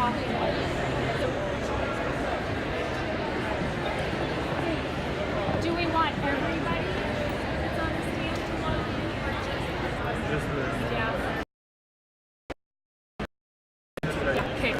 Do we want everybody that's on the stand to log in or just the staff? Okay.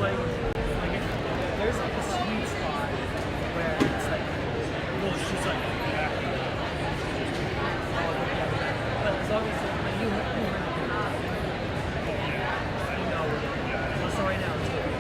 like there's like a sweet spot where it's like, well, it's just like, but as long as like, you know, well, so right now it's good.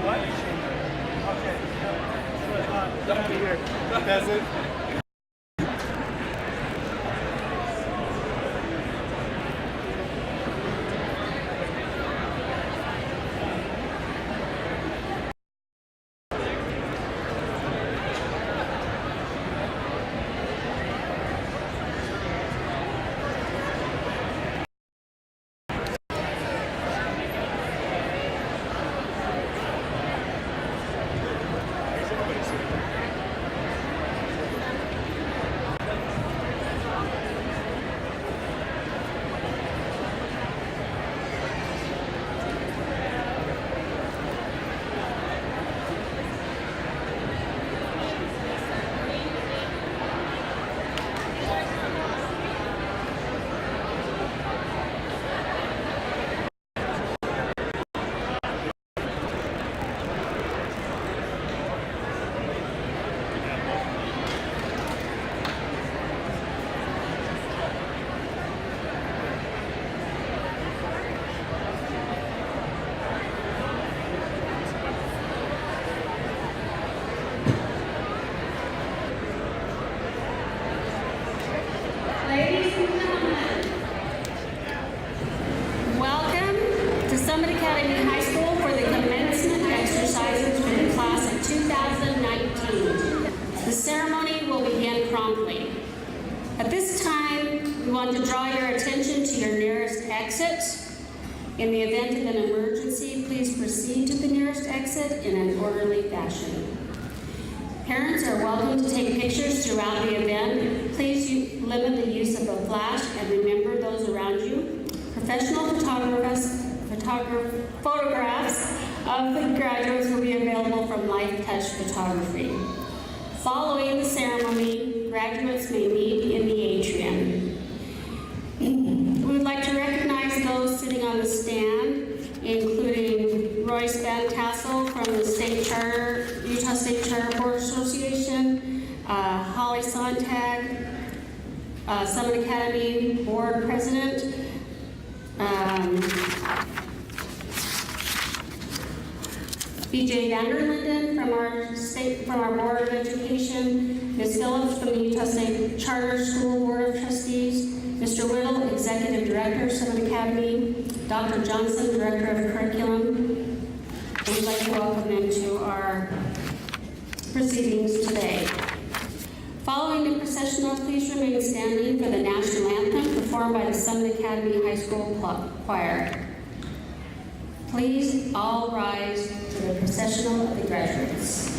what? Okay. Don't be here. That's it. Ladies and gentlemen, welcome to Summit Academy High School for the commencement exercises for the class of 2019. The ceremony will begin promptly. At this time, we want to draw your attention to your nearest exit. In the event of an emergency, please proceed to the nearest exit in an orderly fashion. Parents are welcome to take pictures throughout the event. Please limit the use of a flash and remember those around you. Professional photographs of the graduates will be available from Life Touch Photography. Following the ceremony, graduates may meet in the atrium. We would like to recognize those sitting on the stand, including Royce Van Tassel from the Utah State Charter Board Association, Holly Sonntag, Summit Academy Board President, BJ Vanderlinden from our Board of Education, Ms. Phillips from the Utah State Charter School Board of Trustees, Mr. Whittle, Executive Director, Summit Academy, Dr. Johnson, Director of Curriculum. We'd like to welcome them to our proceedings today. Following the processional, please remain standing for the national anthem performed by the Summit Academy High School Choir. Please all rise to the processional of the graduates.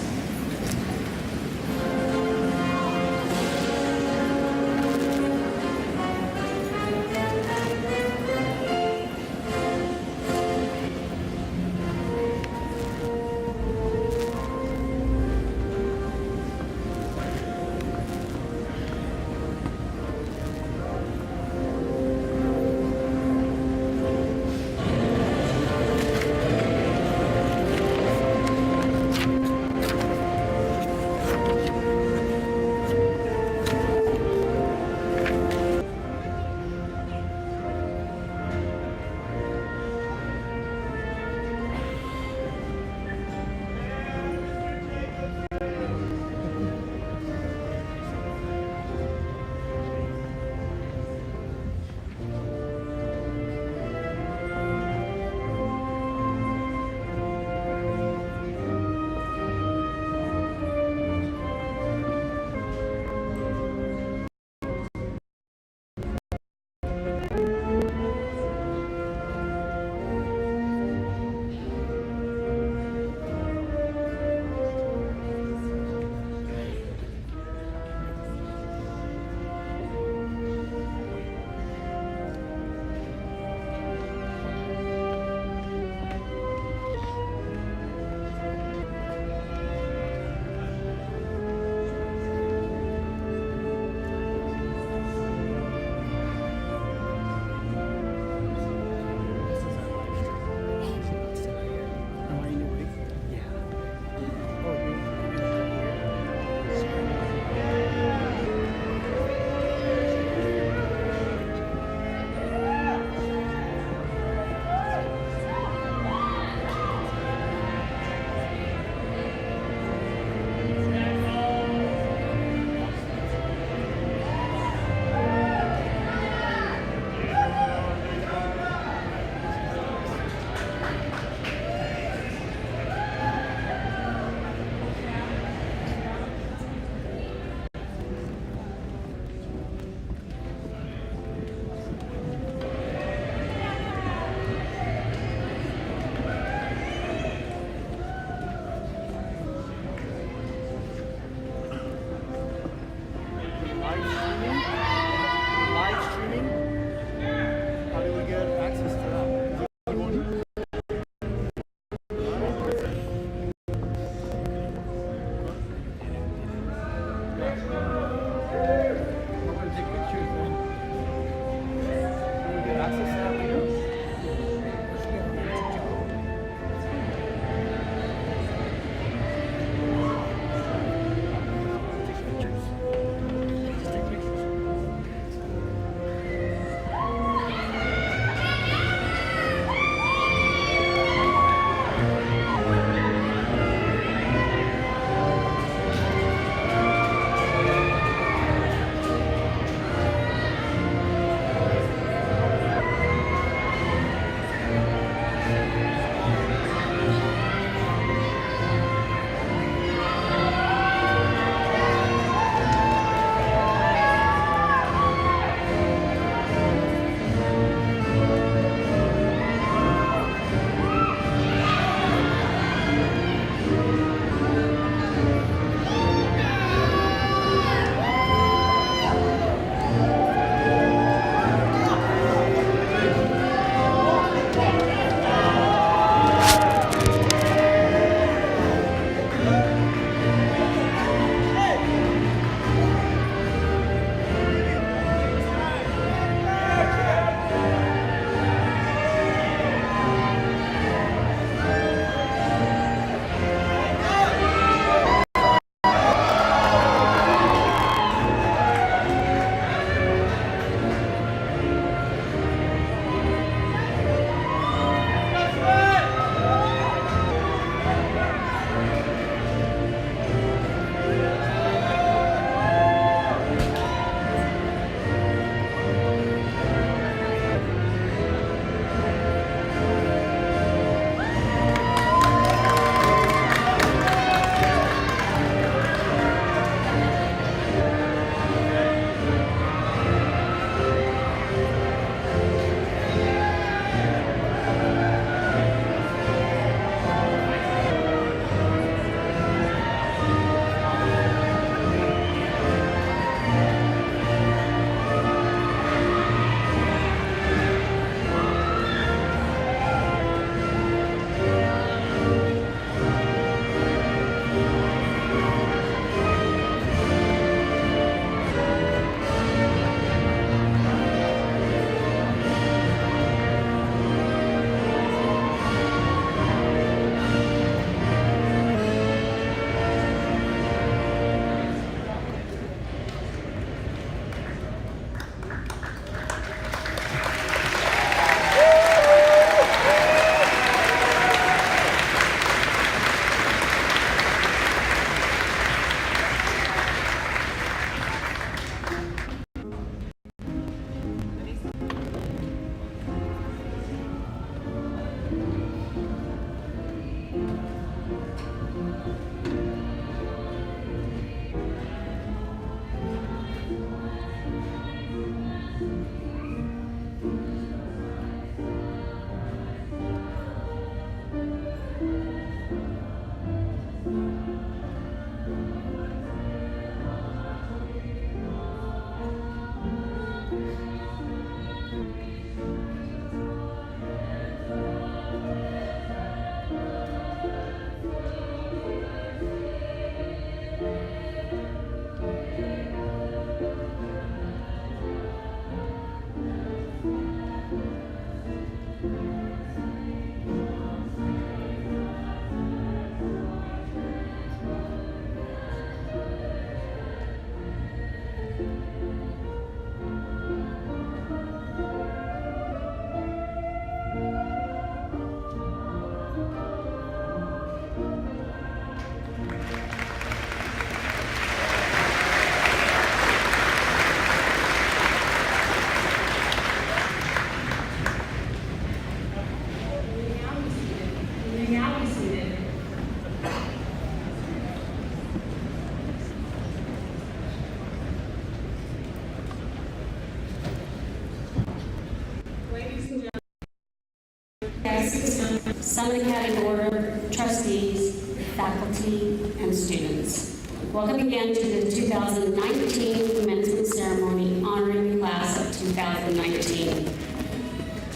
Summit Academy Board of Trustees, faculty, and students. Welcome again to the 2019 commencement ceremony honoring the class of 2019.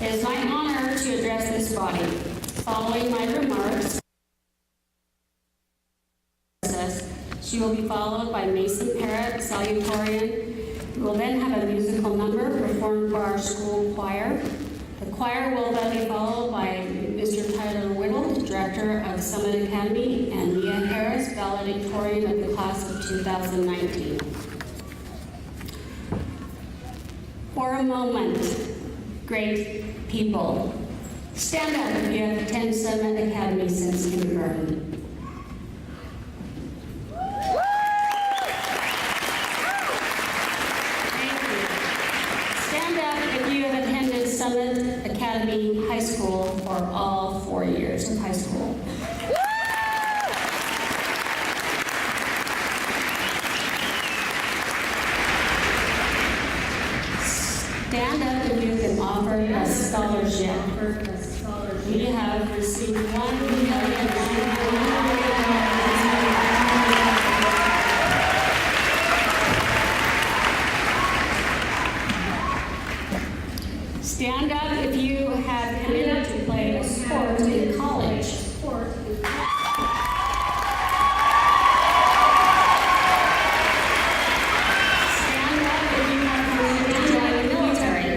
It is my honor to address this body. Following my remarks, she will be followed by Mason Parrott, salutatorian. We will then have a musical number performed by our school choir. The choir will then be followed by Mr. Tyler Whittle, Director of Summit Academy, and Mia Harris, valedictorian of the class of 2019. For a moment, great people, stand up if you have attended Summit Academy since kindergarten. Summit Academy High School for all 4 years of high school. Stand up if you have been offered a scholarship. We have received $1 million. Stand up if you have committed to play a sport in college. Stand up if you have committed to join the military.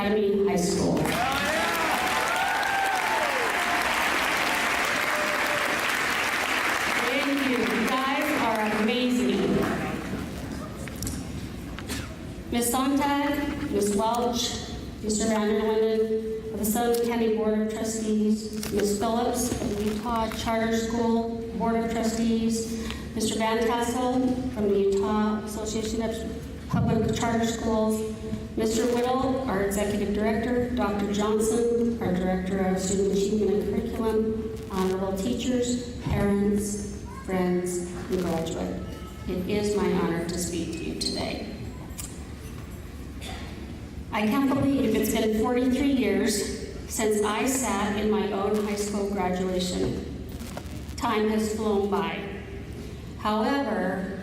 Academy High School. Thank you. You guys are amazing. Ms. Sonntag, Ms. Welch, Mr. Vanderlinden of the Sonntag County Board of Trustees, Ms. Phillips of the Utah Charter School Board of Trustees, Mr. Van Tassel from the Utah Association of Public Charter Schools, Mr. Whittle, our Executive Director, Dr. Johnson, our Director of Student Achievement and Curriculum, honorable teachers, parents, friends, and graduates. It is my honor to speak to you today. I can't believe it's been 43 years since I sat in my own high school graduation. Time has flown by. However,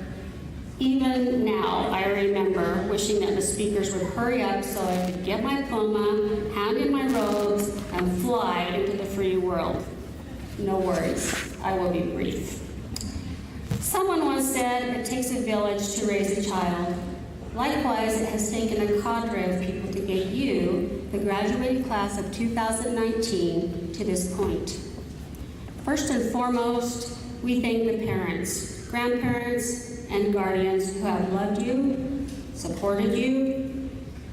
even now, I remember wishing that the speakers would hurry up so I could get my diploma, hand in my robes, and fly into the free world. No worries, I will be brief. Someone once said, it takes a village to raise a child. Likewise, it has taken a cadre of people to get you, the graduating class of 2019, to this point. First and foremost, we thank the parents, grandparents, and guardians who have loved you, supported you,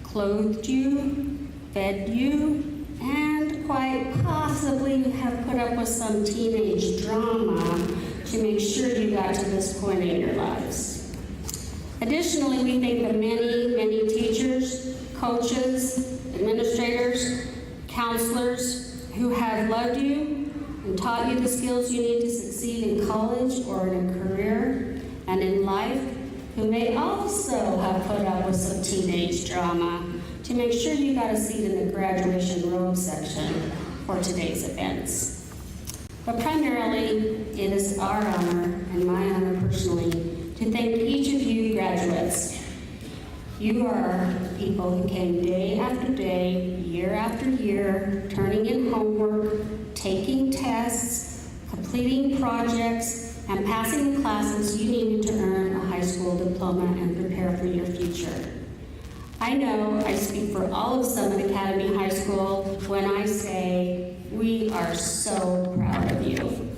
clothed you, fed you, and quite possibly have put up with some teenage drama to make sure you got to this point in your lives. Additionally, we thank the many, many teachers, coaches, administrators, counselors who have loved you and taught you the skills you need to succeed in college or in a career and in life, who may also have put up with some teenage drama to make sure you got a seat in the graduation robe section for today's events. But primarily, it is our honor and my honor personally to thank each of you graduates. You are people who came day after day, year after year, turning in homework, taking tests, completing projects, and passing the classes you needed to earn a high school diploma and prepare for your future. I know I speak for all of Summit Academy High School when I say we are so proud of you.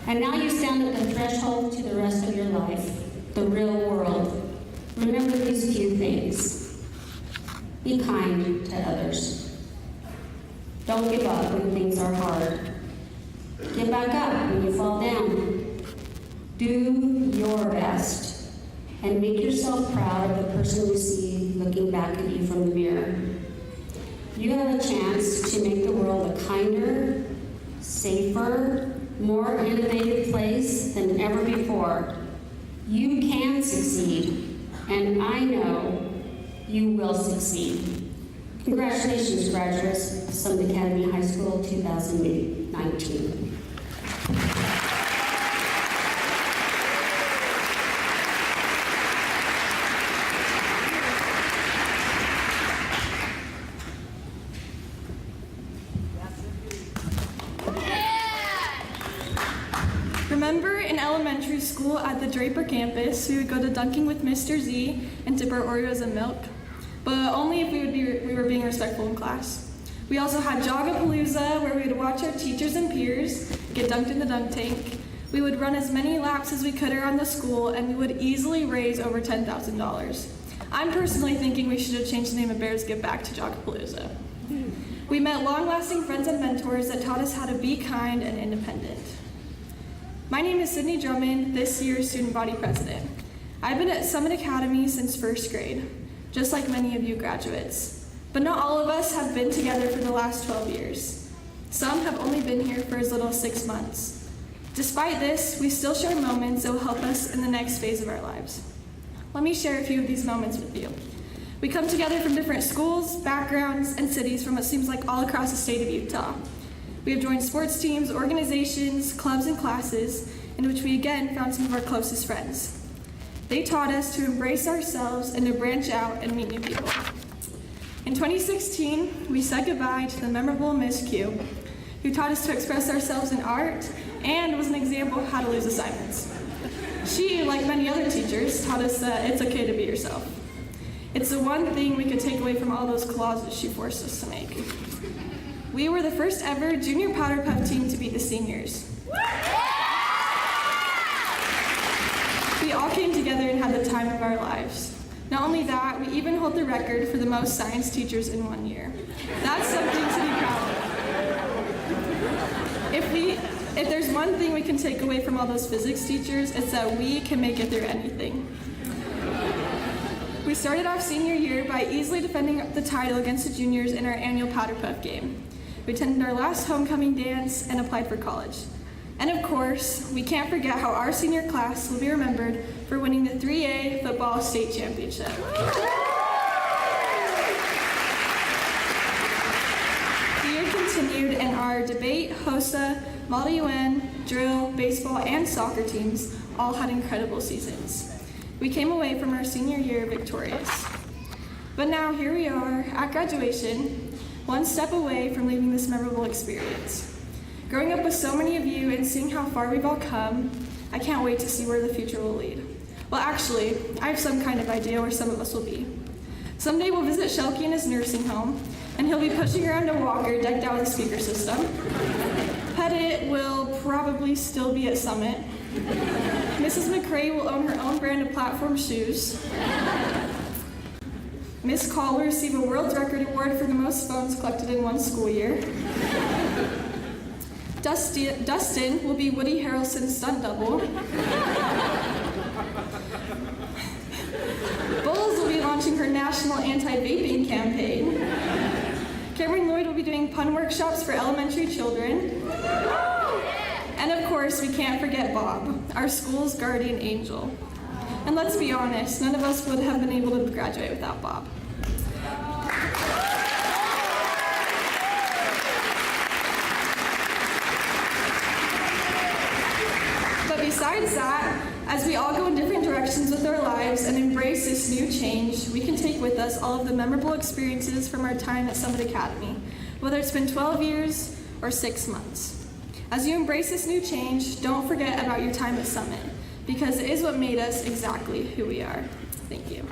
And now you stand at the threshold to the rest of your life, the real world. Remember these few things. Be kind to others. Don't give up when things are hard. Get back up when you fall down. Do your best and make yourself proud of the person you see looking back at you from the mirror. You have a chance to make the world a kinder, safer, more innovative place than ever before. You can succeed, and I know you will succeed. Congratulations, graduates of Summit Academy High School 2019. Remember in elementary school at the Draper campus, we would go to Dunkin' with Mr. Z and dip our Oreos in milk, but only if we were being respectful in class. We also had Jogapalooza, where we would watch our teachers and peers get dunked in the dunk tank. We would run as many laps as we could around the school, and we would easily raise over $10,000. I'm personally thinking we should have changed the name of Bears Give Back to Jogapalooza. We met long-lasting friends and mentors that taught us how to be kind and independent. My name is Sydney Drummond, this year's student body president. I've been at Summit Academy since first grade, just like many of you graduates. But not all of us have been together for the last 12 years. Some have only been here for as little as 6 months. Despite this, we still share moments that will help us in the next phase of our lives. Let me share a few of these moments with you. We come together from different schools, backgrounds, and cities from what seems like all across the state of Utah. We have joined sports teams, organizations, clubs, and classes, in which we again found some of our closest friends. They taught us to embrace ourselves and to branch out and meet new people. In 2016, we said goodbye to the memorable Miss Q, who taught us to express ourselves in art and was an example of how to lose assignments. She, like many other teachers, taught us that it's okay to be yourself. It's the one thing we could take away from all those clauses she forced us to make. We were the first ever junior powder puff team to beat the seniors. We all came together and had the time of our lives. Not only that, we even hold the record for the most science teachers in one year. That's something to be proud of. If there's one thing we can take away from all those physics teachers, it's that we can make it through anything. We started off senior year by easily defending the title against the juniors in our annual powder puff game. We attended our last homecoming dance and applied for college. And of course, we can't forget how our senior class will be remembered for winning the 3A football state championship. The year continued and our debate, HOSA, Model UN, drill, baseball, and soccer teams all had incredible seasons. We came away from our senior year victorious. But now here we are at graduation, one step away from leaving this memorable experience. Growing up with so many of you and seeing how far we've all come, I can't wait to see where the future will lead. Well, actually, I have some kind of idea where some of us will be. Someday we'll visit Shelky in his nursing home, and he'll be pushing around a walker decked out with a speaker system. Pettit will probably still be at Summit. Mrs. McCrae will own her own brand of platform shoes. Miss Call will receive a world record award for the most phones collected in one school year. Dustin will be Woody Harrelson's stunt double. Bulls will be launching her national anti-vaping campaign. Cameron Lloyd will be doing pun workshops for elementary children. And of course, we can't forget Bob, our school's guardian angel. And let's be honest, none of us would have been able to graduate without Bob. Besides that, as we all go in different directions with our lives and embrace this new change, we can take with us all of the memorable experiences from our time at Summit Academy, whether it's been 12 years or 6 months. As you embrace this new change, don't forget about your time at Summit, because it is what made us exactly who we are. Thank you.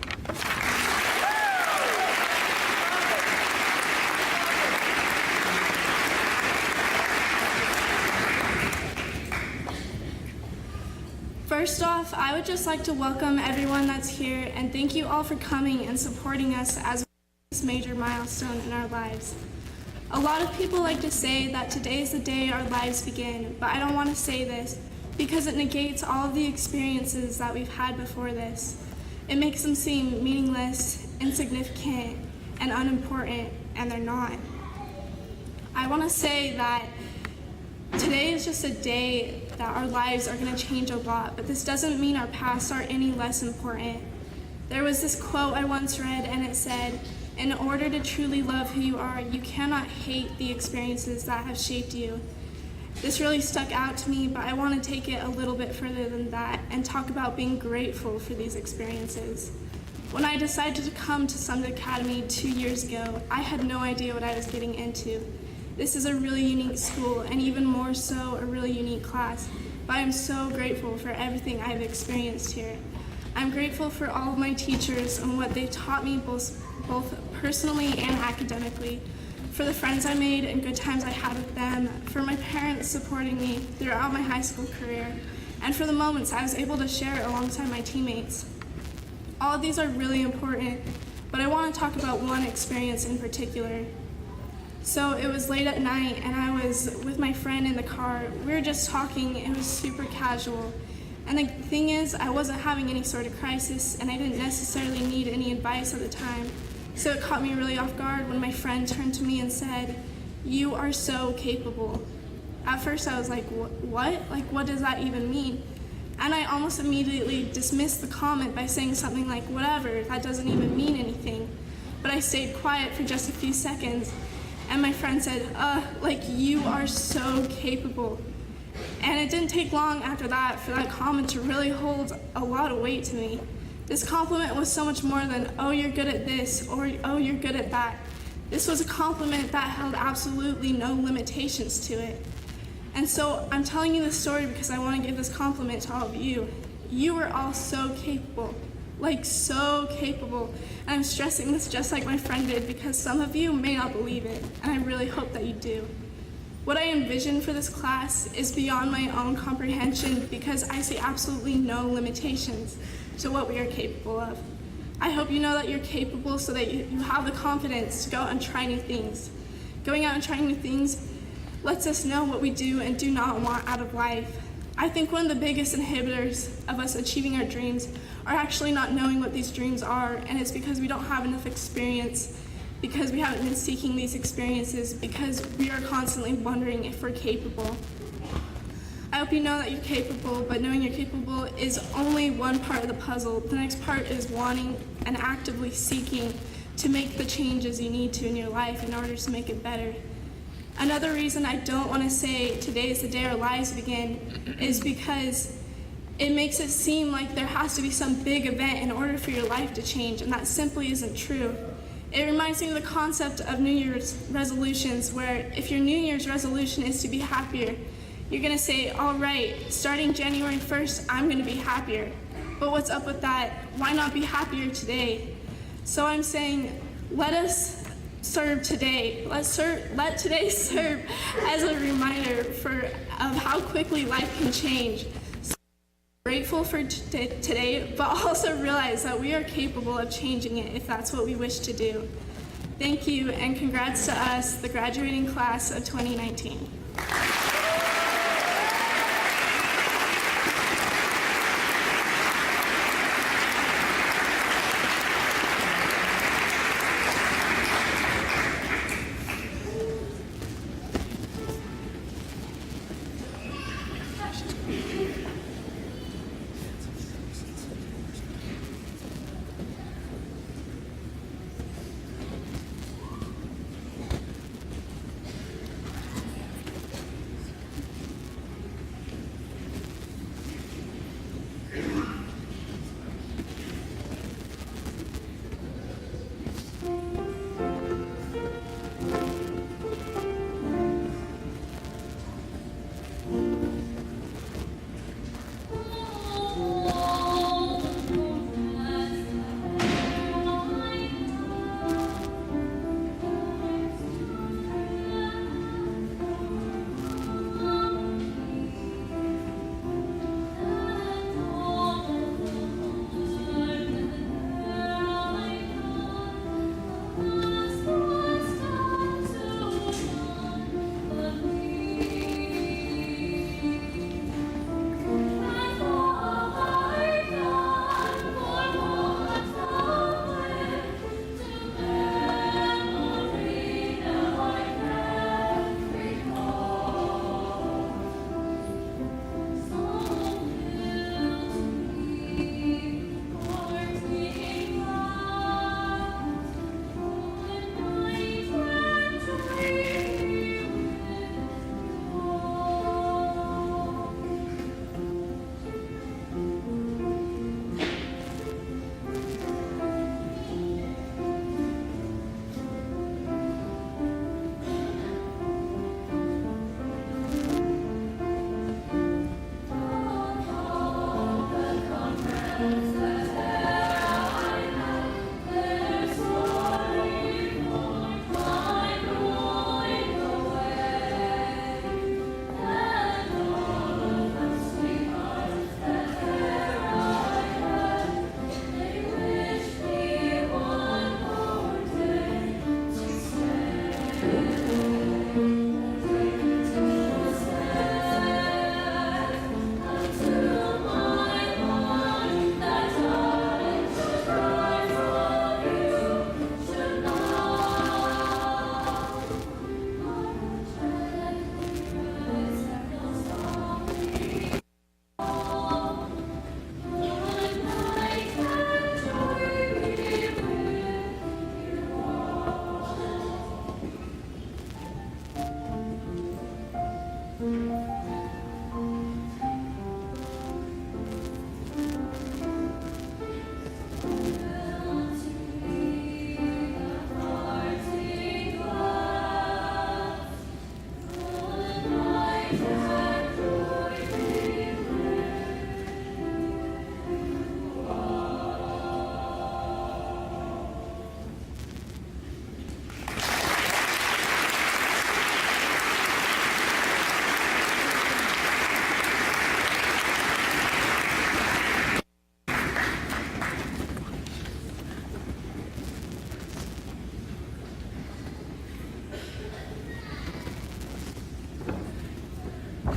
First off, I would just like to welcome everyone that's here and thank you all for coming and supporting us as this major milestone in our lives. A lot of people like to say that today is the day our lives begin, but I don't want to say this because it negates all of the experiences that we've had before this. It makes them seem meaningless, insignificant, and unimportant, and they're not. I want to say that today is just a day that our lives are going to change a lot, but this doesn't mean our pasts are any less important. There was this quote I once read, and it said, "In order to truly love who you are, you cannot hate the experiences that have shaped you." This really stuck out to me, but I want to take it a little bit further than that and talk about being grateful for these experiences. When I decided to come to Summit Academy 2 years ago, I had no idea what I was getting into. This is a really unique school, and even more so, a really unique class. But I'm so grateful for everything I've experienced here. I'm grateful for all of my teachers and what they taught me both personally and academically, for the friends I made and good times I had with them, for my parents supporting me throughout my high school career, and for the moments I was able to share alongside my teammates. All of these are really important, but I want to talk about one experience in particular. So it was late at night and I was with my friend in the car. We were just talking, it was super casual. And the thing is, I wasn't having any sort of crisis and I didn't necessarily need any advice at the time. So it caught me really off guard when my friend turned to me and said, "You are so capable." At first I was like, what? Like, what does that even mean? And I almost immediately dismissed the comment by saying something like, "Whatever, that doesn't even mean anything." But I stayed quiet for just a few seconds. And my friend said, like, "You are so capable." And it didn't take long after that for that comment to really hold a lot of weight to me. This compliment was so much more than, "Oh, you're good at this," or "Oh, you're good at that." This was a compliment that held absolutely no limitations to it. And so I'm telling you this story because I want to give this compliment to all of you. You are all so capable. like so capable. And I'm stressing this just like my friend did because some of you may not believe it, and I really hope that you do. What I envision for this class is beyond my own comprehension because I see absolutely no limitations to what we are capable of. I hope you know that you're capable so that you have the confidence to go and try new things. Going out and trying new things lets us know what we do and do not want out of life. I think one of the biggest inhibitors of us achieving our dreams are actually not knowing what these dreams are, and it's because we don't have enough experience, because we haven't been seeking these experiences, because we are constantly wondering if we're capable. I hope you know that you're capable, but knowing you're capable is only one part of the puzzle. The next part is wanting and actively seeking to make the changes you need to in your life in order to make it better. Another reason I don't want to say today is the day our lives begin is because it makes it seem like there has to be some big event in order for your life to change, and that simply isn't true. It reminds me of the concept of New Year's resolutions, where if your New Year's resolution is to be happier, you're going to say, all right, starting January 1st, I'm going to be happier. But what's up with that? Why not be happier today? So I'm saying, let us serve today. Let today serve as a reminder of how quickly life can change. So I'm grateful for today, but also realize that we are capable of changing it if that's what we wish to do. Thank you, and congrats to us, the graduating class of 2019.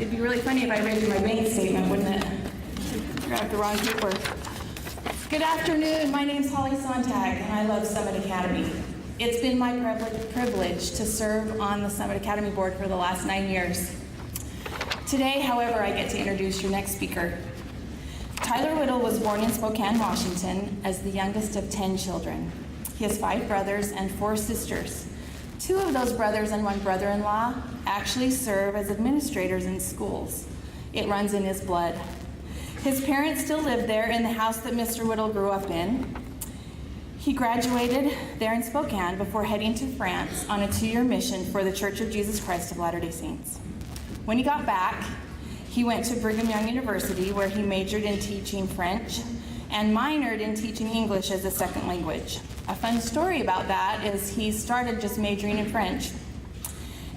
It'd be really funny if I read you my bank statement, wouldn't it? I got the wrong paper. Good afternoon, my name's Holly Sonntag, and I love Summit Academy. It's been my privilege to serve on the Summit Academy board for the last 9 years. Today, however, I get to introduce your next speaker. Tyler Whittle was born in Spokane, Washington, as the youngest of 10 children. He has 5 brothers and 4 sisters. 2 of those brothers and 1 brother-in-law actually serve as administrators in schools. It runs in his blood. His parents still live there in the house that Mr. Whittle grew up in. He graduated there in Spokane before heading to France on a 2-year mission for the Church of Jesus Christ of Latter-day Saints. When he got back, he went to Brigham Young University, where he majored in teaching French and minored in teaching English as a second language. A fun story about that is he started just majoring in French,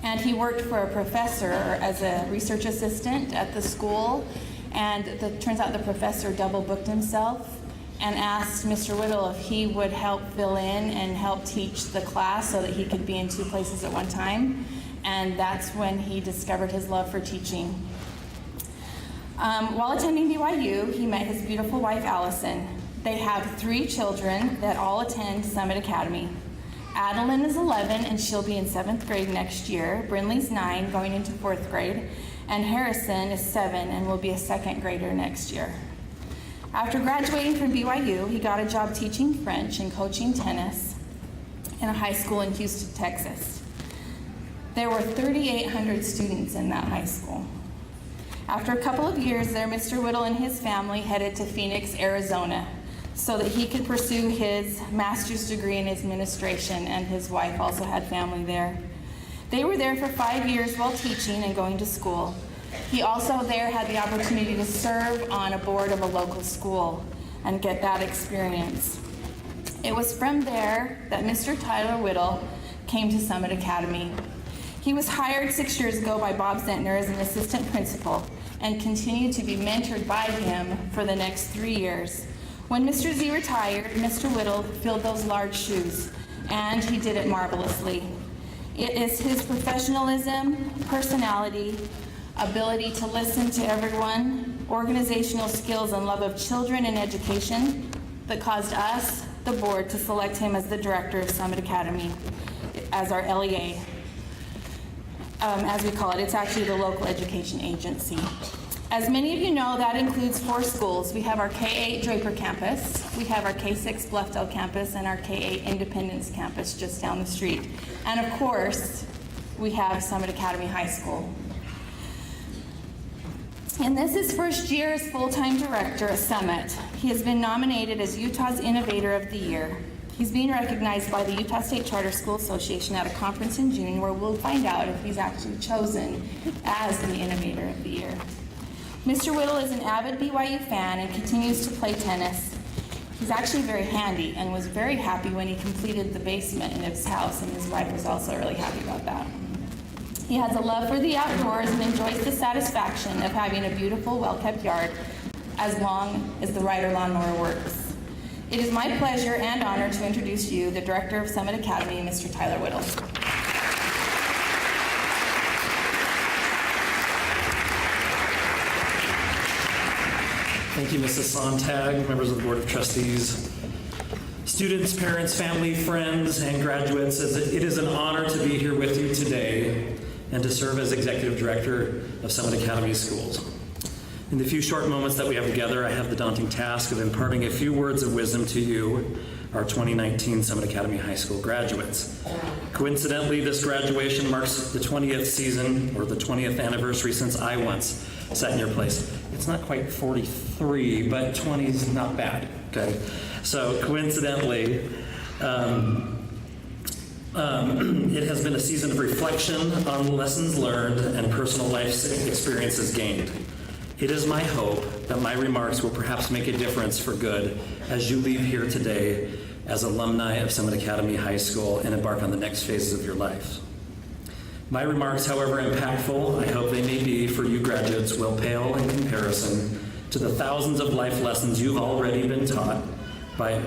and he worked for a professor as a research assistant at the school, and it turns out the professor double booked himself and asked Mr. Whittle if he would help fill in and help teach the class so that he could be in 2 places at one time, and that's when he discovered his love for teaching. While attending BYU, he met his beautiful wife, Allison. They have 3 children that all attend Summit Academy. Adeline is 11, and she'll be in 7th grade next year. Brinley's 9, going into 4th grade. And Harrison is 7 and will be a 2nd grader next year. After graduating from BYU, he got a job teaching French and coaching tennis in a high school in Houston, Texas. There were 3,800 students in that high school. After a couple of years there, Mr. Whittle and his family headed to Phoenix, Arizona, so that he could pursue his master's degree in administration, and his wife also had family there. They were there for 5 years while teaching and going to school. He also there had the opportunity to serve on a board of a local school and get that experience. It was from there that Mr. Tyler Whittle came to Summit Academy. He was hired 6 years ago by Bob Zentner as an assistant principal and continued to be mentored by him for the next 3 years. When Mr. Z retired, Mr. Whittle filled those large shoes, and he did it marvelously. It is his professionalism, personality, ability to listen to everyone, organizational skills, and love of children and education that caused us, the board, to select him as the director of Summit Academy as our LEA. As we call it. It's actually the local education agency. As many of you know, that includes 4 schools. We have our K-8 Draper campus, we have our K-6 Bluffdale campus, and our K-8 Independence campus just down the street. And of course, we have Summit Academy High School. And this is his first year as full-time director at Summit. He has been nominated as Utah's Innovator of the Year. He's being recognized by the Utah State Charter School Association at a conference in June, where we'll find out if he's actually chosen as the Innovator of the Year. Mr. Whittle is an avid BYU fan and continues to play tennis. He's actually very handy and was very happy when he completed the basement in his house, and his wife was also really happy about that. He has a love for the outdoors and enjoys the satisfaction of having a beautiful, well-kept yard as long as the rider lawnmower works. It is my pleasure and honor to introduce you, the Director of Summit Academy, Mr. Tyler Whittle. Thank you, Mrs. Sonntag, members of the Board of Trustees, students, parents, family, friends, and graduates. It is an honor to be here with you today and to serve as Executive Director of Summit Academy Schools. In the few short moments that we have together, I have the daunting task of imparting a few words of wisdom to you, our 2019 Summit Academy High School graduates. Coincidentally, this graduation marks the 20th season, or the 20th anniversary since I once sat in your place. It's not quite 43, but 20 is not bad, okay? So coincidentally, it has been a season of reflection on lessons learned and personal life experiences gained. It is my hope that my remarks will perhaps make a difference for good as you leave here today as alumni of Summit Academy High School and embark on the next phases of your life. My remarks, however impactful I hope they may be for you graduates, will pale in comparison to the thousands of life lessons you've already been taught by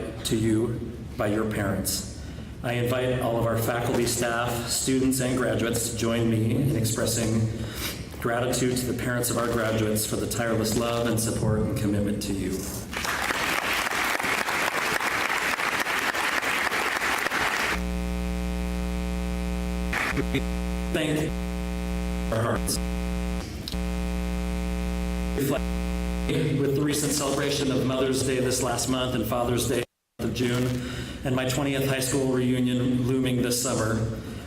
your parents. I invite all of our faculty, staff, students, and graduates to join me in expressing Gratitude to the parents of our graduates for the tireless love and support and commitment to you. Thank our hearts. With the recent celebration of Mother's Day this last month and Father's Day of June, and my 20th high school reunion looming this summer,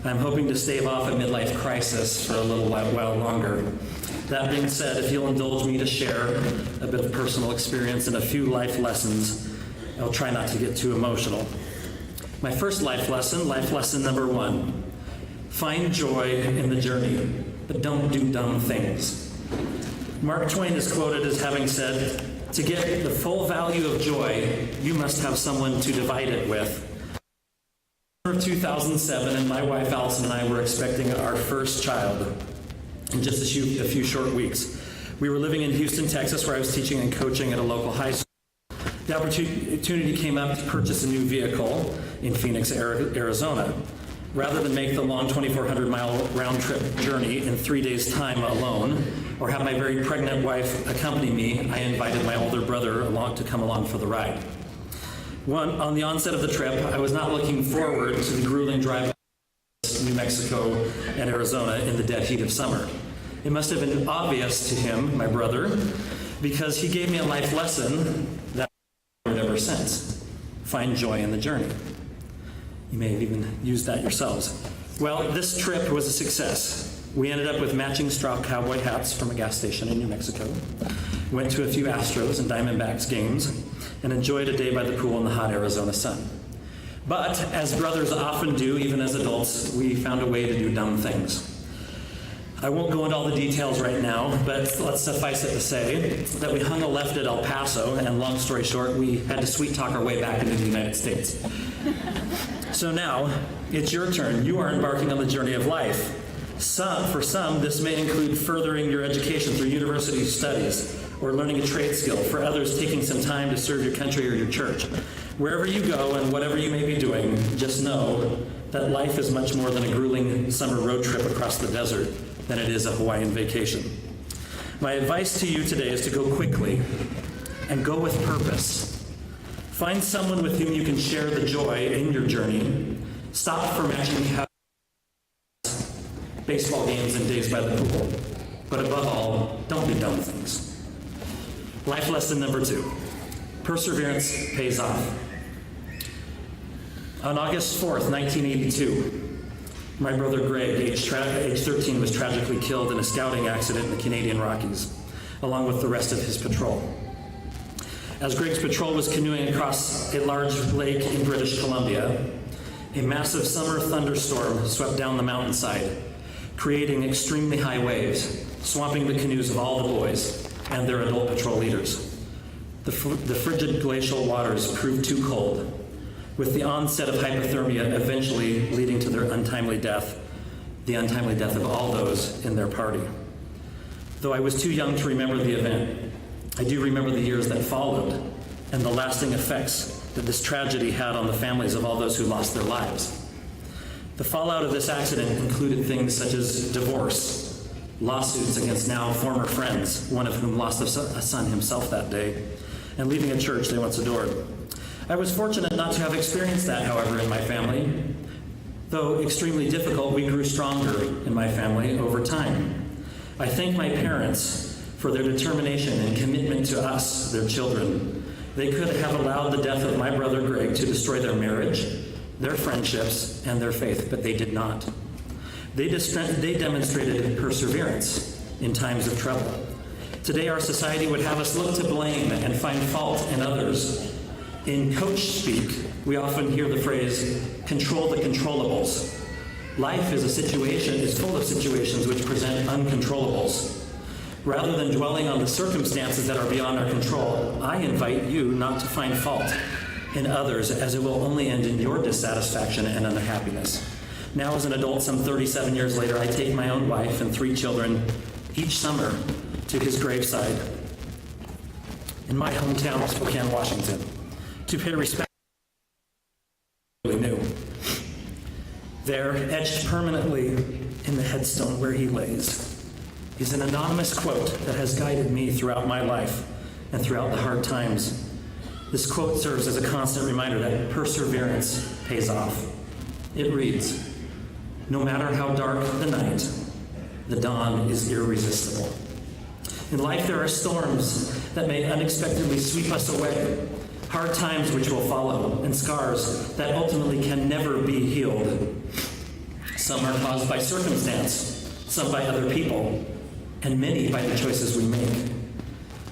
I'm hoping to stave off a midlife crisis for a little while longer. That being said, if you'll indulge me to share a bit of personal experience and a few life lessons, I'll try not to get too emotional. My first life lesson number 1. Find joy in the journey, but don't do dumb things. Mark Twain is quoted as having said, "To get the full value of joy, you must have someone to divide it with." In 2007, and my wife Allison and I were expecting our first child in just a few short weeks. We were living in Houston, Texas, where I was teaching and coaching at a local high school. The opportunity came up to purchase a new vehicle in Phoenix, Arizona. Rather than make the long 2,400-mile round-trip journey in 3 days' time alone, or have my very pregnant wife accompany me, I invited my older brother to come along for the ride. On the onset of the trip, I was not looking forward to the grueling drive to New Mexico and Arizona in the dead heat of summer. It must have been obvious to him, my brother, because he gave me a life lesson that I've learned ever since. Find joy in the journey. You may have even used that yourselves. Well, this trip was a success. We ended up with matching straw cowboy hats from a gas station in New Mexico, went to a few Astros and Diamondbacks games, and enjoyed a day by the pool in the hot Arizona sun. But, as brothers often do, even as adults, we found a way to do dumb things. I won't go into all the details right now, but let's suffice it to say that we hung a left at El Paso, and long story short, we had to sweet talk our way back into the United States. So now, it's your turn. You are embarking on the journey of life. For some, this may include furthering your education through university studies or learning a trade skill. For others, taking some time to serve your country or your church. Wherever you go and whatever you may be doing, just know that life is much more than a grueling summer road trip across the desert than it is a Hawaiian vacation. My advice to you today is to go quickly and go with purpose. Find someone with whom you can share the joy in your journey. Stop for matching baseball games and days by the pool. But above all, don't do dumb things. Life lesson number 2. Perseverance pays off. On August 4th, 1982, my brother Greg, age 13, was tragically killed in a scouting accident in the Canadian Rockies, along with the rest of his patrol. As Greg's patrol was canoeing across a large lake in British Columbia, a massive summer thunderstorm swept down the mountainside, creating extremely high waves, swamping the canoes of all the boys and their adult patrol leaders. The frigid glacial waters proved too cold, with the onset of hypothermia eventually leading to their untimely death, the untimely death of all those in their party. Though I was too young to remember the event, I do remember the years that followed and the lasting effects that this tragedy had on the families of all those who lost their lives. The fallout of this accident included things such as divorce, lawsuits against now former friends, one of whom lost a son himself that day, and leaving a church they once adored. I was fortunate not to have experienced that, however, in my family. Though extremely difficult, we grew stronger in my family over time. I thank my parents for their determination and commitment to us, their children. They could have allowed the death of my brother Greg to destroy their marriage, their friendships, and their faith, but they did not. They demonstrated perseverance in times of trouble. Today, our society would have us look to blame and find fault in others. In coach speak, we often hear the phrase, control the controllables. Life is full of situations which present uncontrollables. Rather than dwelling on the circumstances that are beyond our control, I invite you not to find fault in others, as it will only end in your dissatisfaction and unhappiness. Now, as an adult, some 37 years later, I take my own wife and 3 children each summer to his graveside in my hometown of Spokane, Washington, to pay respect to what we knew. There, etched permanently in the headstone where he lays, is an anonymous quote that has guided me throughout my life and throughout the hard times. This quote serves as a constant reminder that perseverance pays off. It reads, "No matter how dark the night, the dawn is irresistible." In life, there are storms that may unexpectedly sweep us away, hard times which will follow, and scars that ultimately can never be healed. Some are caused by circumstance, some by other people, and many by the choices we make.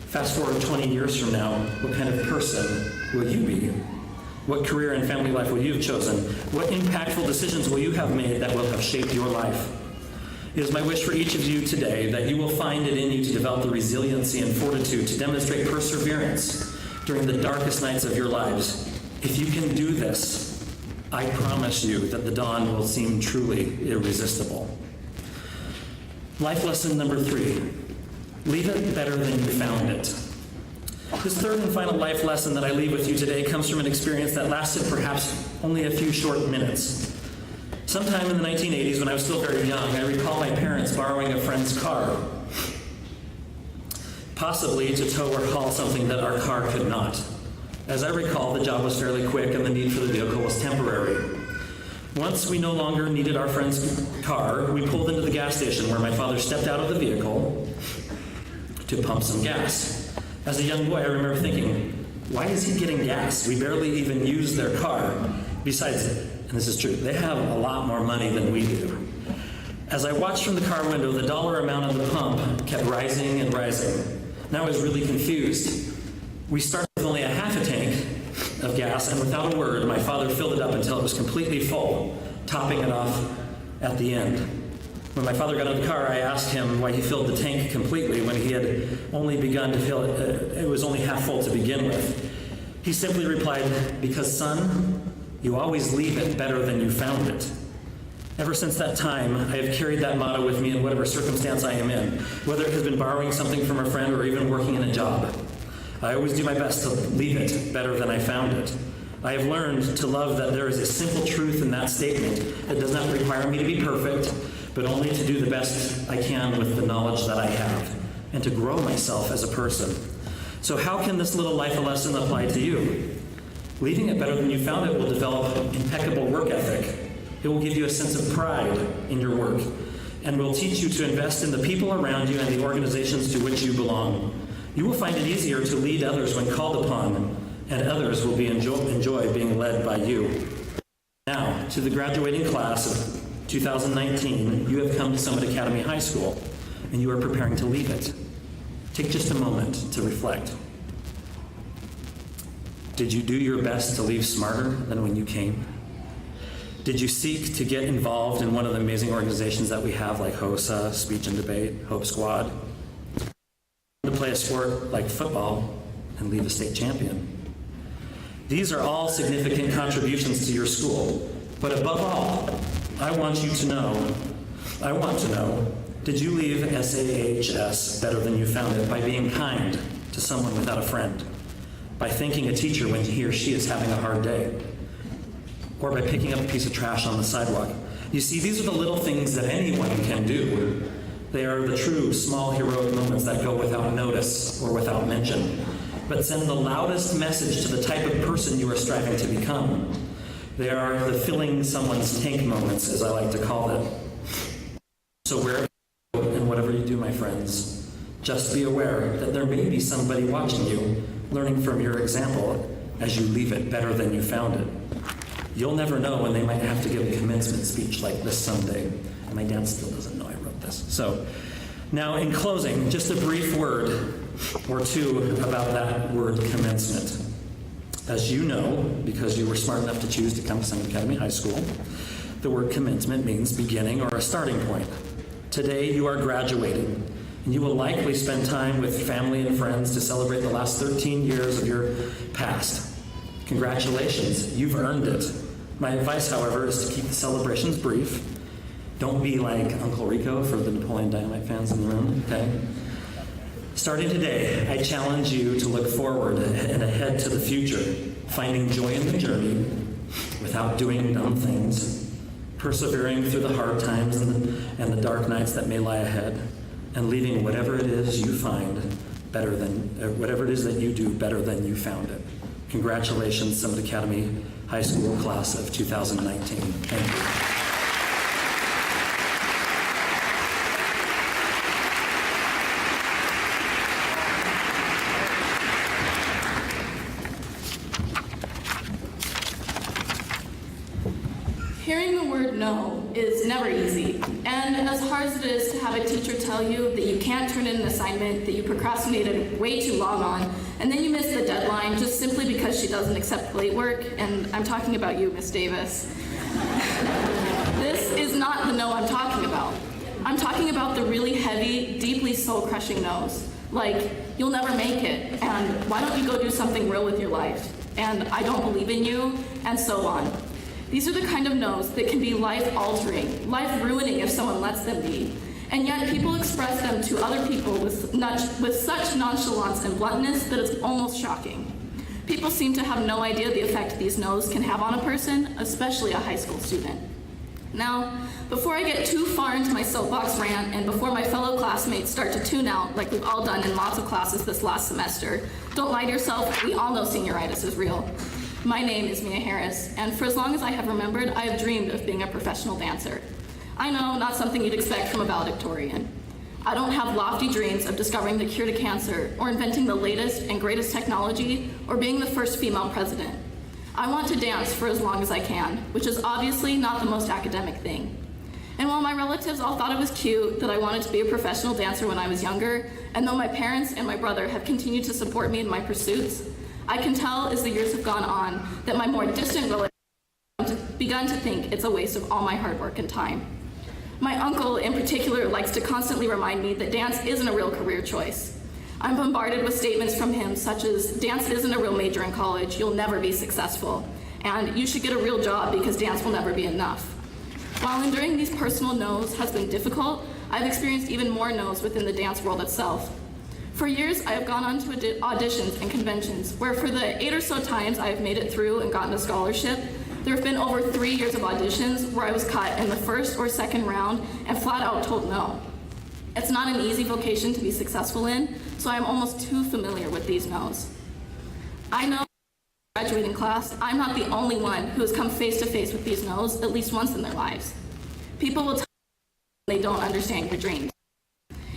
Fast forward 20 years from now, what kind of person will you be? What career and family life will you have chosen? What impactful decisions will you have made that will have shaped your life? It is my wish for each of you today that you will find it in you to develop the resiliency and fortitude to demonstrate perseverance during the darkest nights of your lives. If you can do this, I promise you that the dawn will seem truly irresistible. Life lesson number 3, leave it better than you found it. This third and final life lesson that I leave with you today comes from an experience that lasted perhaps only a few short minutes. Sometime in the 1980s, when I was still very young, I recall my parents borrowing a friend's car, possibly to tow or haul something that our car could not. As I recall, the job was fairly quick and the need for the vehicle was temporary. Once we no longer needed our friend's car, we pulled into the gas station where my father stepped out of the vehicle to pump some gas. As a young boy, I remember thinking, why is he getting gas? We barely even use their car. Besides, and this is true, they have a lot more money than we do. As I watched from the car window, the dollar amount on the pump kept rising and rising. And I was really confused. We started with only a half a tank of gas, and without a word, my father filled it up until it was completely full, topping it off at the end. When my father got out of the car, I asked him why he filled the tank completely when he had only begun to fill it. It was only half full to begin with. He simply replied, "Because, son, you always leave it better than you found it." Ever since that time, I have carried that motto with me in whatever circumstance I am in, whether it has been borrowing something from a friend or even working in a job. I always do my best to leave it better than I found it. I have learned to love that there is a simple truth in that statement that does not require me to be perfect, but only to do the best I can with the knowledge that I have, and to grow myself as a person. So how can this little life lesson apply to you? Leaving it better than you found it will develop impeccable work ethic. It will give you a sense of pride in your work, and will teach you to invest in the people around you and the organizations to which you belong. You will find it easier to lead others when called upon, and others will enjoy being led by you. Now, to the graduating class of 2019, you have come to Summit Academy High School, and you are preparing to leave it. Take just a moment to reflect. Did you do your best to leave smarter than when you came? Did you seek to get involved in one of the amazing organizations that we have, like HOSA, Speech and Debate, Hope Squad? To play a sport like football and leave a state champion? These are all significant contributions to your school, but above all, I want to know, did you leave SAHS better than you found it by being kind to someone without a friend, by thanking a teacher when he or she is having a hard day, or by picking up a piece of trash on the sidewalk? You see, these are the little things that anyone can do. They are the true, small, heroic moments that go without notice or without mention, but send the loudest message to the type of person you are striving to become. They are the filling someone's tank moments, as I like to call them. So wherever you go and whatever you do, my friends, just be aware that there may be somebody watching you, learning from your example as you leave it better than you found it. You'll never know when they might have to give a commencement speech like this someday. And my dad still doesn't know I wrote this. So now in closing, just a brief word or two about that word commencement. As you know, because you were smart enough to choose to come to Summit Academy High School, the word commencement means beginning or a starting point. Today you are graduating, and you will likely spend time with family and friends to celebrate the last 13 years of your past. Congratulations, you've earned it. My advice, however, is to keep the celebrations brief. Don't be like Uncle Rico for the Napoleon Dynamite fans in the room, okay? Starting today, I challenge you to look forward and ahead to the future, finding joy in the journey without doing dumb things, persevering through the hard times and the dark nights that may lie ahead, and leaving whatever it is you find better than, whatever it is that you do better than you found it. Congratulations, Summit Academy High School class of 2019. Thank you. Hearing the word no is never easy, and as hard as it is to have a teacher tell you that you can't turn in an assignment that you procrastinated way too long on, and then you miss the deadline just simply because she doesn't accept late work, and I'm talking about you, Miss Davis. This is not the no I'm talking about. I'm talking about the really heavy, deeply soul-crushing no's, like, you'll never make it, and why don't you go do something real with your life, and I don't believe in you, and so on. These are the kind of no's that can be life-altering, life-ruining if someone lets them be. And yet people express them to other people with such nonchalance and bluntness that it's almost shocking. People seem to have no idea the effect these no's can have on a person, especially a high school student. Now, before I get too far into my soapbox rant and before my fellow classmates start to tune out like we've all done in lots of classes this last semester, don't lie to yourself, we all know senioritis is real. My name is Mia Harris, and for as long as I have remembered, I have dreamed of being a professional dancer. I know, not something you'd expect from a valedictorian. I don't have lofty dreams of discovering the cure to cancer, or inventing the latest and greatest technology, or being the first female president. I want to dance for as long as I can, which is obviously not the most academic thing. And while my relatives all thought it was cute that I wanted to be a professional dancer when I was younger, and though my parents and my brother have continued to support me in my pursuits, I can tell as the years have gone on that my more distant relatives have begun to think it's a waste of all my hard work and time. My uncle in particular likes to constantly remind me that dance isn't a real career choice. I'm bombarded with statements from him such as, dance isn't a real major in college, you'll never be successful, and you should get a real job because dance will never be enough. While enduring these personal no's has been difficult, I've experienced even more no's within the dance world itself. For years, I have gone on to auditions and conventions, where for the 8 or so times I have made it through and gotten a scholarship, there have been over 3 years of auditions where I was cut in the first or second round and flat out told no. It's not an easy vocation to be successful in, so I am almost too familiar with these no's. I know in the graduating class, I'm not the only one who has come face to face with these no's at least once in their lives. People will tell you they don't understand your dreams.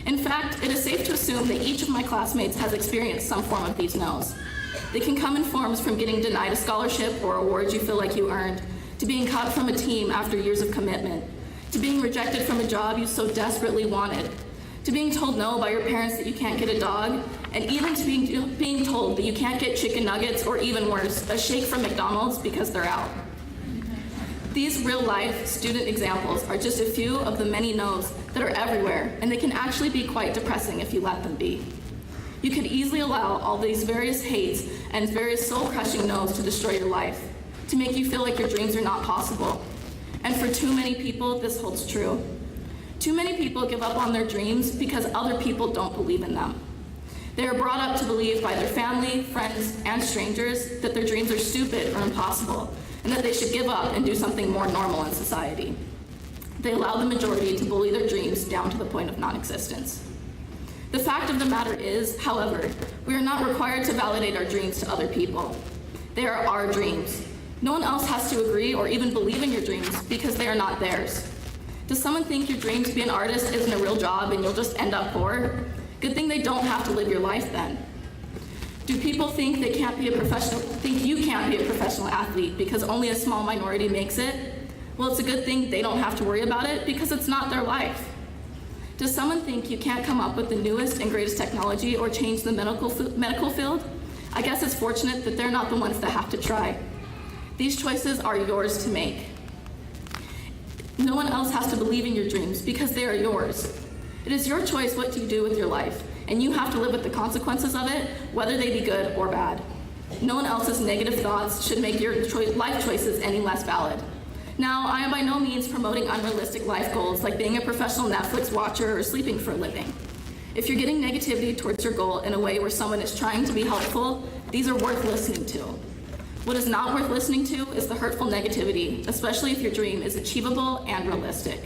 In fact, it is safe to assume that each of my classmates has experienced some form of these no's. They can come in forms from getting denied a scholarship or awards you feel like you earned, to being cut from a team after years of commitment, to being rejected from a job you so desperately wanted, to being told no by your parents that you can't get a dog, and even to being told that you can't get chicken nuggets or even worse, a shake from McDonald's because they're out. These real-life student examples are just a few of the many no's that are everywhere, and they can actually be quite depressing if you let them be. You could easily allow all these various hates and various soul-crushing no's to destroy your life, to make you feel like your dreams are not possible. And for too many people, this holds true. Too many people give up on their dreams because other people don't believe in them. They are brought up to believe by their family, friends, and strangers that their dreams are stupid or impossible, and that they should give up and do something more normal in society. They allow the majority to bully their dreams down to the point of non-existence. The fact of the matter is, however, we are not required to validate our dreams to other people. They are our dreams. No one else has to agree or even believe in your dreams because they are not theirs. Does someone think your dream to be an artist isn't a real job and you'll just end up poor? Good thing they don't have to live your life then. Do people think you can't be a professional athlete because only a small minority makes it? Well, it's a good thing they don't have to worry about it because it's not their life. Does someone think you can't come up with the newest and greatest technology or change the medical field? I guess it's fortunate that they're not the ones that have to try. These choices are yours to make. No one else has to believe in your dreams because they are yours. It is your choice what you do with your life, and you have to live with the consequences of it, whether they be good or bad. No one else's negative thoughts should make your life choices any less valid. Now, I am by no means promoting unrealistic life goals like being a professional Netflix watcher or sleeping for a living. If you're getting negativity towards your goal in a way where someone is trying to be helpful, these are worth listening to. What is not worth listening to is the hurtful negativity, especially if your dream is achievable and realistic.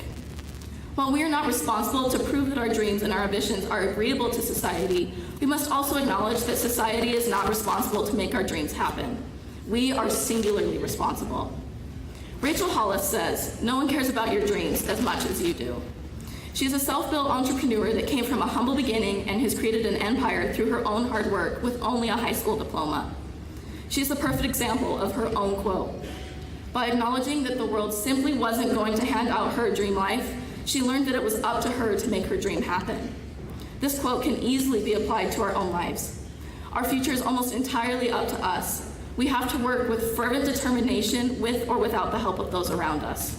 While we are not responsible to prove that our dreams and our ambitions are agreeable to society, we must also acknowledge that society is not responsible to make our dreams happen. We are singularly responsible. Rachel Hollis says, "No one cares about your dreams as much as you do." She is a self-built entrepreneur that came from a humble beginning and has created an empire through her own hard work with only a high school diploma. She is the perfect example of her own quote. By acknowledging that the world simply wasn't going to hand out her dream life, she learned that it was up to her to make her dream happen. This quote can easily be applied to our own lives. Our future is almost entirely up to us. We have to work with fervent determination with or without the help of those around us.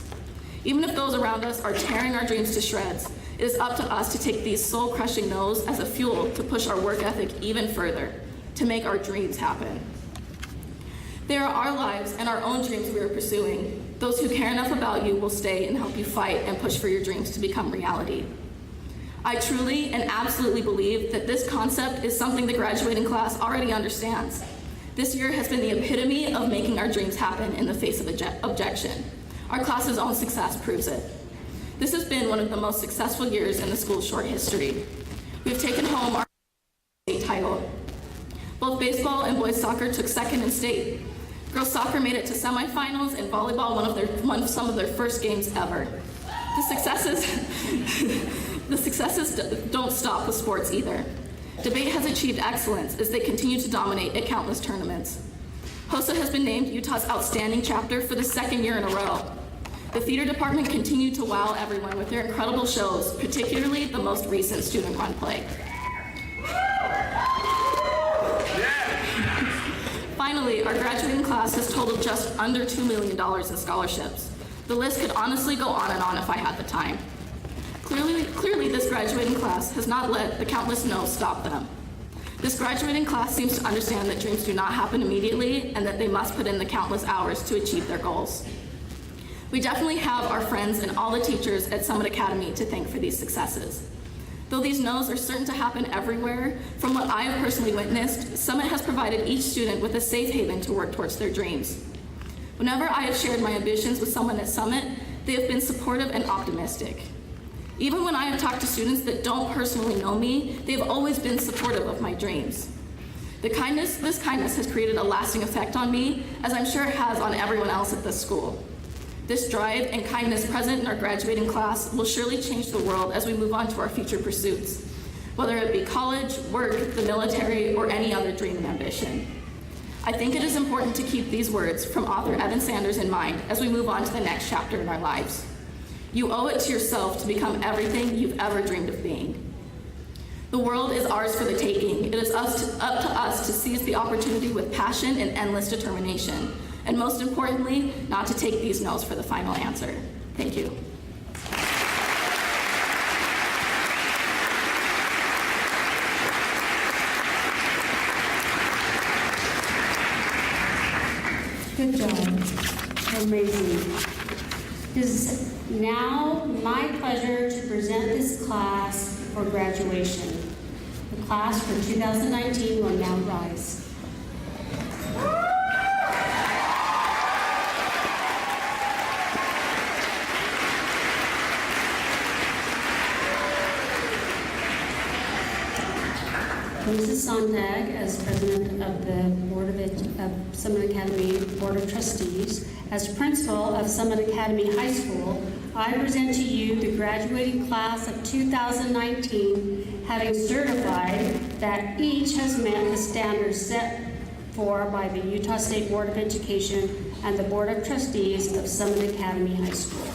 Even if those around us are tearing our dreams to shreds, it is up to us to take these soul-crushing no's as a fuel to push our work ethic even further, to make our dreams happen. They are our lives and our own dreams we are pursuing. Those who care enough about you will stay and help you fight and push for your dreams to become reality. I truly and absolutely believe that this concept is something the graduating class already understands. This year has been the epitome of making our dreams happen in the face of objection. Our class's own success proves it. This has been one of the most successful years in the school's short history. We've taken home our state title. Both baseball and boys soccer took second in state. Girls soccer made it to semifinals, and volleyball won some of their first games ever. The successes don't stop with sports either. Debate has achieved excellence as they continue to dominate at countless tournaments. HOSA has been named Utah's Outstanding Chapter for the second year in a row. The theater department continued to wow everyone with their incredible shows, particularly the most recent student-run play. Finally, our graduating class has totaled just under $2 million in scholarships. The list could honestly go on and on if I had the time. Clearly, this graduating class has not let the countless no's stop them. This graduating class seems to understand that dreams do not happen immediately and that they must put in the countless hours to achieve their goals. We definitely have our friends and all the teachers at Summit Academy to thank for these successes. Though these no's are certain to happen everywhere, from what I have personally witnessed, Summit has provided each student with a safe haven to work towards their dreams. Whenever I have shared my ambitions with someone at Summit, they have been supportive and optimistic. Even when I have talked to students that don't personally know me, they have always been supportive of my dreams. This kindness has created a lasting effect on me, as I'm sure it has on everyone else at this school. This drive and kindness present in our graduating class will surely change the world as we move on to our future pursuits, whether it be college, work, the military, or any other dream and ambition. I think it is important to keep these words from author Evan Sanders in mind as we move on to the next chapter in our lives. You owe it to yourself to become everything you've ever dreamed of being. The world is ours for the taking. It is up to us to seize the opportunity with passion and endless determination. And most importantly, not to take these no's for the final answer. Thank you. Good job. Amazing. It is now my pleasure to present this class for graduation. The class for 2019 will now rise. Mrs. Sonntag, as president of the Summit Academy Board of Trustees, as principal of Summit Academy High School, I present to you the graduating class of 2019, having certified that each has met the standards set for by the Utah State Board of Education and the Board of Trustees of Summit Academy High School.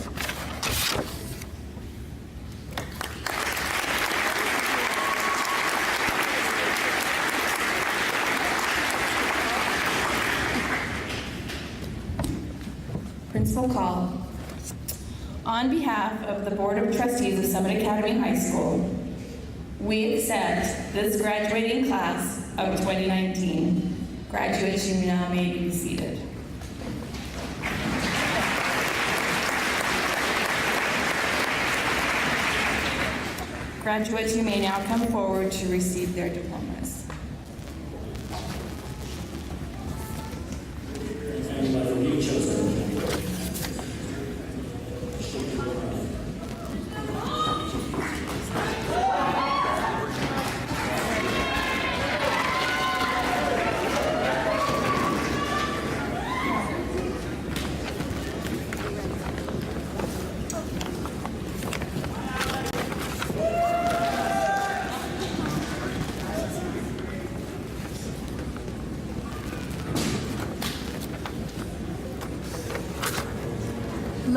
Principal call. On behalf of the Board of Trustees of Summit Academy High School, we accept this graduating class of 2019. Graduation now may be seated. Graduates, you may now come forward to receive their diplomas.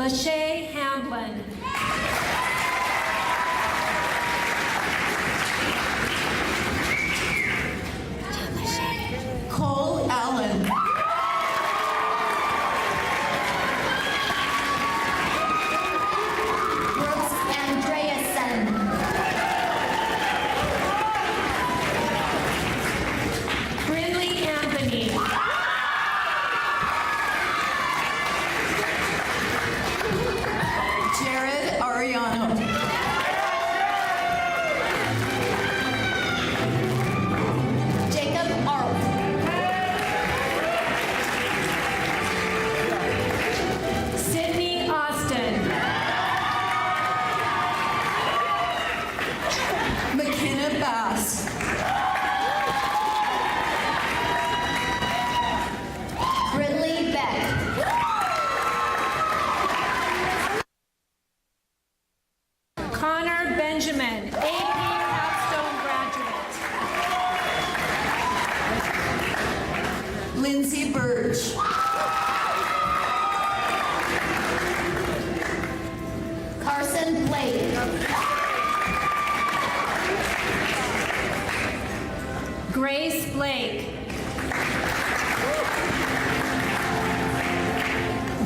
Lachey Hamblin. Cole Allen. Brooks Andreasen. Brindley Anthony. Jared Ariano. Jacob Arlt. Sydney Austin. McKenna Bass. Ridley Beck. Connor Benjamin, AP Capstone graduate. Lindsay Burge. Carson Blake. Grace Blake.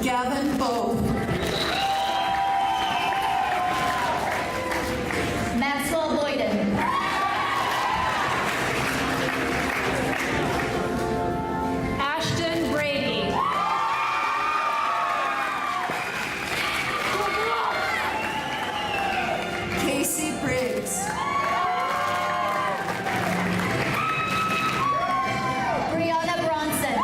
Gavin Bowe. Maxwell Boyden. Ashton Brady. Casey Briggs. Brianna Bronson.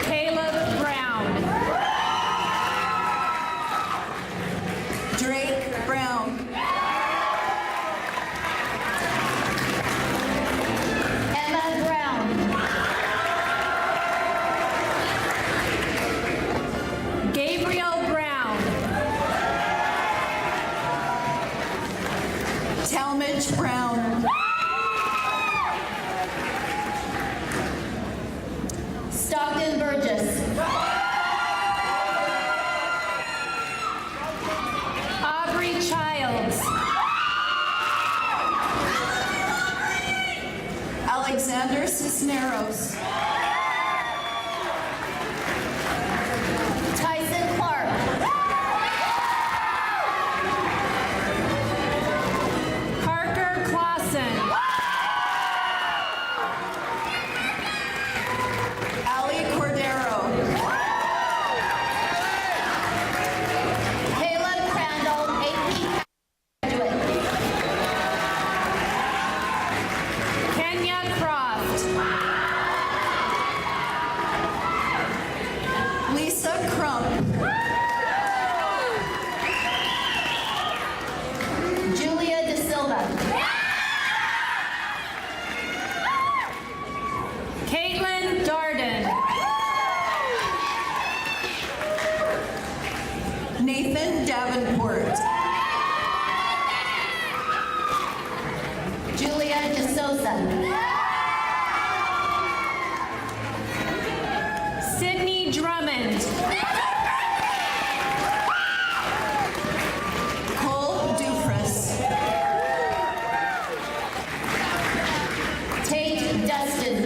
Caleb Brown. Drake Brown. Emma Brown. Gabriel Brown. Talmadge Brown. Stockton Burgess. Aubrey Childs. Alexander Cisneros. Tyson Clark. Parker Clausen. Ali Cordero. Caleb Crandall, AP graduate. Kenya Croft. Lisa Crump. Julia De Silva. Caitlin Darden. Nathan Davenport. Julia De Souza. Sydney Drummond. Cole Dufresne. Tate Dustin.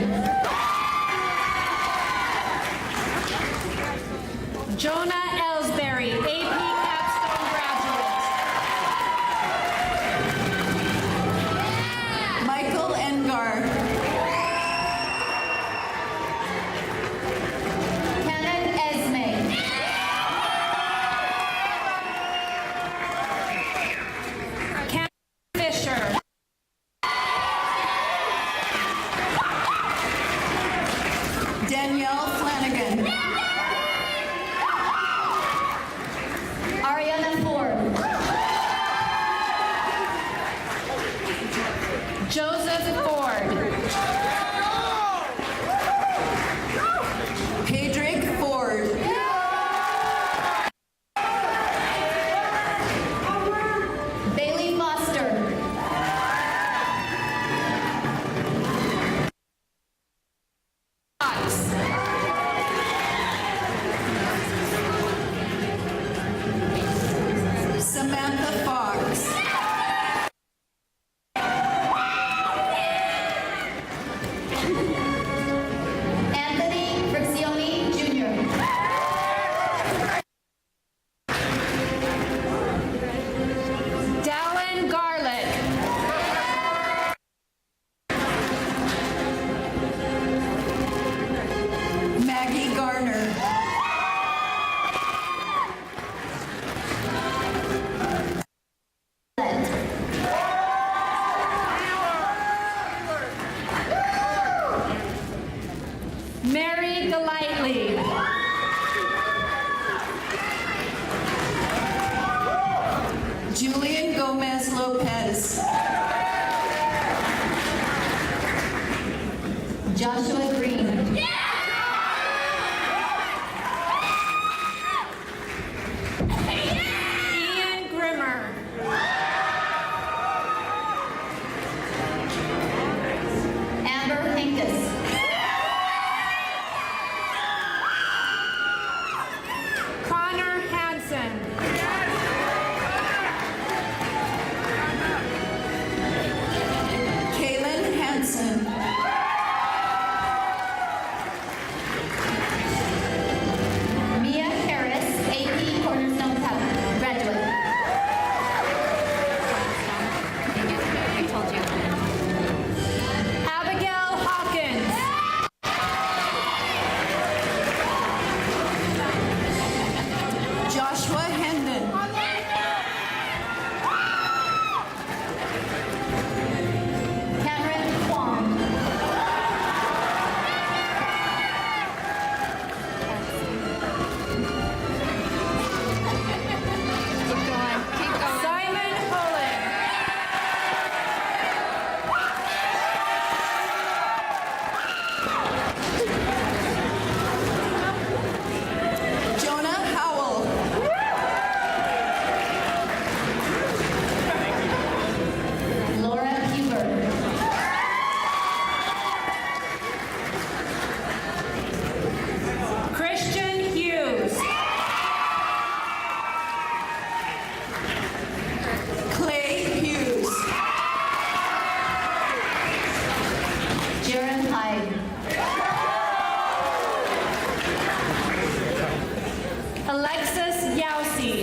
Jonah Ellsbury, AP Capstone graduate. Michael Engar. Canon Esme. Ken Fisher. Danielle Flanagan. Joshua Green. Ian Grimmer. Amber Pincus. Connor Hansen. Kaylin Hansen. Mia Harris, AP Cornerstone graduate. I told you. Abigail Hawkins. Joshua Hendon. Cameron Kwong. Simon Holland. Jonah Howell. Laura Huber. Christian Hughes. Clay Hughes. Jaron Hyde. Alexis Yowsey.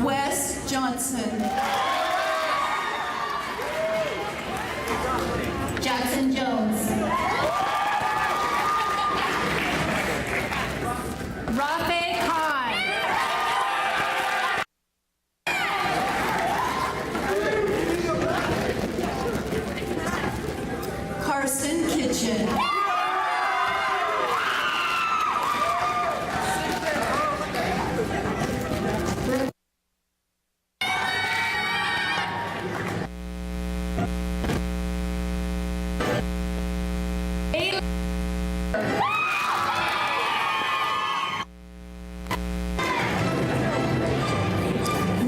Wes Johnson. Jackson Jones. Rafe Khan. Carson Kitchen.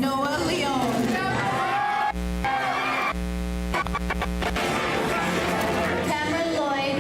Noah Leone. Cameron Lloyd,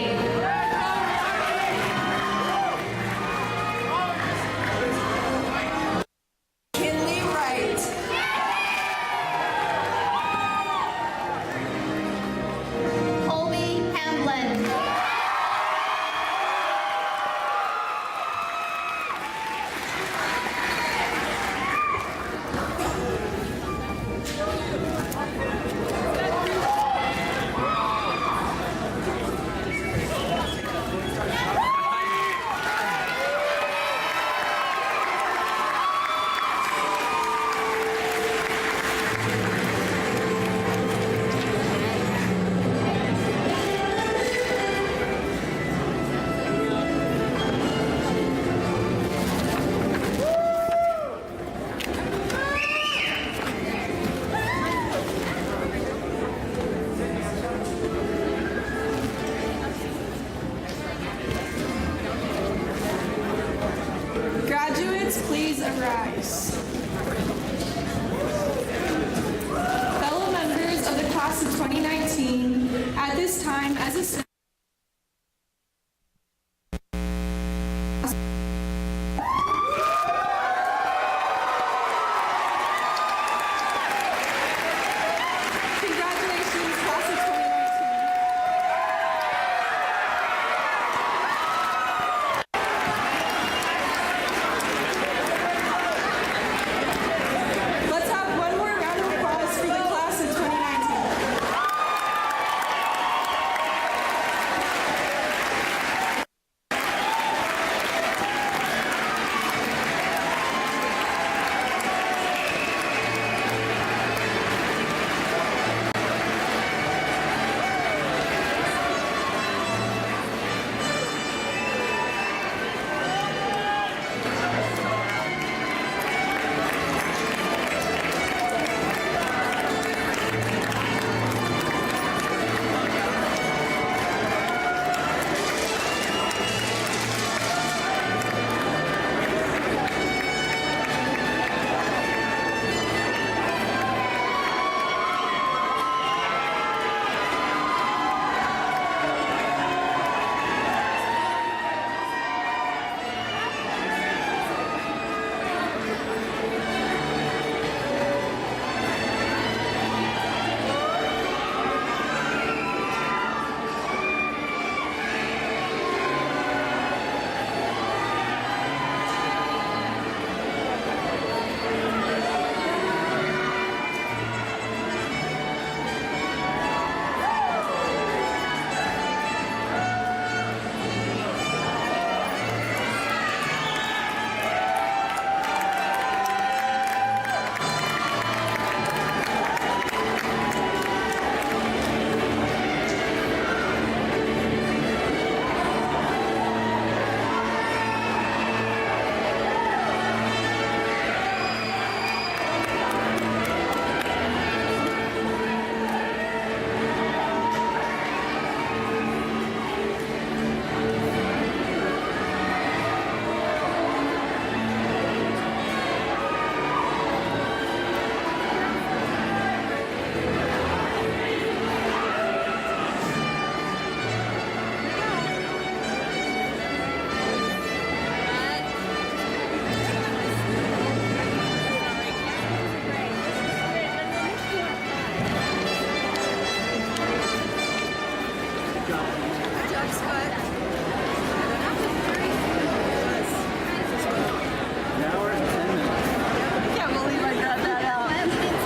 Natalie. Kinley Wright. Colby Hamblin. Graduates, please arise. Fellow members of the class of 2019, at this time, as a